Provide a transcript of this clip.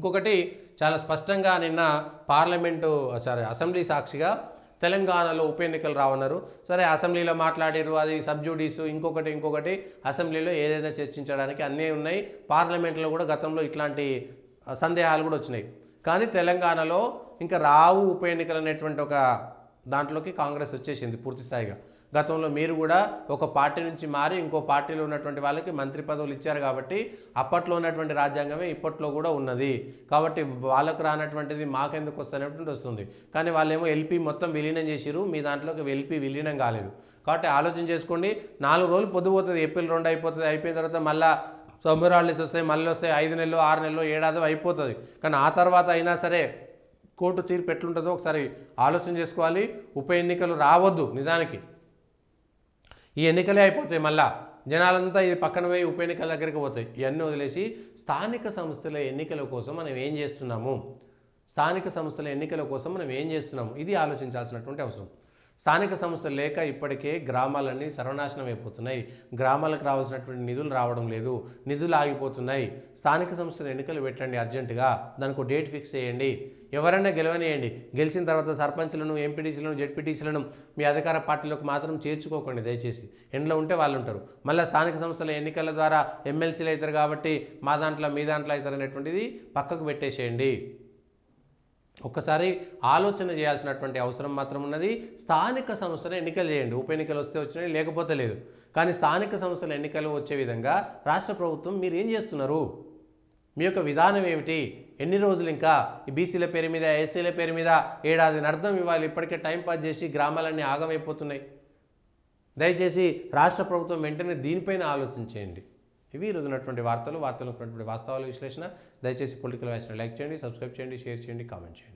ఇంకొకటి చాలా స్పష్టంగా నిన్న పార్లమెంటు అసెంబ్లీ సాక్షిగా తెలంగాణలో ఉప ఎన్నికలు రావన్నారు. సరే అసెంబ్లీలో మాట్లాడారు, అది సబ్జుడీసు ఇంకొకటి అసెంబ్లీలో ఏదైనా చర్చించడానికి అన్నీ ఉన్నాయి. పార్లమెంట్లో కూడా గతంలో ఇట్లాంటి సందేహాలు కూడా వచ్చినాయి. కానీ తెలంగాణలో ఇంకా రావు ఉప ఎన్నికలు అనేటువంటి ఒక దాంట్లోకి కాంగ్రెస్ వచ్చేసింది పూర్తి స్థాయిగా. గతంలో మీరు కూడా ఒక పార్టీ నుంచి మారి ఇంకో పార్టీలో ఉన్నటువంటి వాళ్ళకి మంత్రి పదవులు ఇచ్చారు కాబట్టి అప్పట్లో ఉన్నటువంటి రాజ్యాంగమే ఇప్పట్లో కూడా ఉన్నది. కాబట్టి వాళ్ళకు రానటువంటిది మాకెందుకు వస్తున్నటువంటి వస్తుంది. కానీ వాళ్ళేమో ఎల్పీ మొత్తం విలీనం చేసిరు, మీ దాంట్లోకి ఎల్పీ విలీనం కాలేదు. కాబట్టి ఆలోచన చేసుకోండి. 4 రోజులు పొద్దుపోతుంది, ఏప్రిల్ 2 అయిపోతుంది. అయిపోయిన తర్వాత మళ్ళీ సమ్మర్ హాలిడేస్ వస్తాయి, మళ్ళీ వస్తాయి, 5 నెలలు 6 నెలలు ఏడాది అయిపోతుంది. కానీ ఆ తర్వాత అయినా సరే కోర్టు తీర్పు ఎట్లుంటుందో ఒకసారి ఆలోచన చేసుకోవాలి. ఉప ఎన్నికలు రావద్దు. నిజానికి ఈ ఎన్నికలే అయిపోతాయి, మళ్ళా జనాలంతా ఇది పక్కన పోయి ఉప ఎన్నికల దగ్గరికి పోతాయి. ఇవన్నీ వదిలేసి స్థానిక సంస్థల ఎన్నికల కోసం మనం ఏం చేస్తున్నాము, ఇది ఆలోచించాల్సినటువంటి అవసరం. స్థానిక సంస్థలు లేక ఇప్పటికే గ్రామాలన్నీ సర్వనాశనం అయిపోతున్నాయి. గ్రామాలకు రావాల్సినటువంటి నిధులు రావడం లేదు, నిధులు ఆగిపోతున్నాయి. స్థానిక సంస్థల ఎన్నికలు పెట్టండి అర్జెంటుగా, దానికి డేట్ ఫిక్స్ చేయండి. ఎవరైనా గెలవనియండి. గెలిచిన తర్వాత సర్పంచ్లను, ఎంపీటీసీలను, జెడ్పీటీసీలను మీ అధికార పార్టీలోకి మాత్రం చేర్చుకోకండి దయచేసి. ఎండ్లో ఉంటే వాళ్ళు ఉంటారు. మళ్ళీ స్థానిక సంస్థల ఎన్నికల ద్వారా ఎమ్మెల్సీలు అవుతారు కాబట్టి మా దాంట్లో మీ దాంట్లో అవుతారు అనేటువంటిది పక్కకు పెట్టేసేయండి. ఒక్కసారి ఆలోచన చేయాల్సినటువంటి అవసరం మాత్రం ఉన్నది. స్థానిక సంస్థల ఎన్నికలు చేయండి. ఉప ఎన్నికలు వస్తే వచ్చినాయి, లేకపోతే లేదు. కానీ స్థానిక సంస్థల ఎన్నికలు వచ్చే విధంగా రాష్ట్ర ప్రభుత్వం మీరు ఏం చేస్తున్నారు, మీ యొక్క విధానం ఏమిటి, ఎన్ని రోజులు ఇంకా ఈ బీసీల పేరు మీద, ఎస్సీల పేరు మీద ఏడాది అర్థం ఇవ్వాలి. ఇప్పటికే టైంపాస్ చేసి గ్రామాలన్నీ ఆగమైపోతున్నాయి. దయచేసి రాష్ట్ర ప్రభుత్వం వెంటనే దీనిపైన ఆలోచించేయండి. ఇవి ఈరోజు ఉన్నటువంటి వార్తలు ఉన్నటువంటి వాస్తవాల విశ్లేషణ. దయచేసి పొలిటికల్ వాయిస్ని లైక్ చేయండి, సబ్స్క్రైబ్ చేయండి, షేర్ చేయండి, కామెంట్ చేయండి.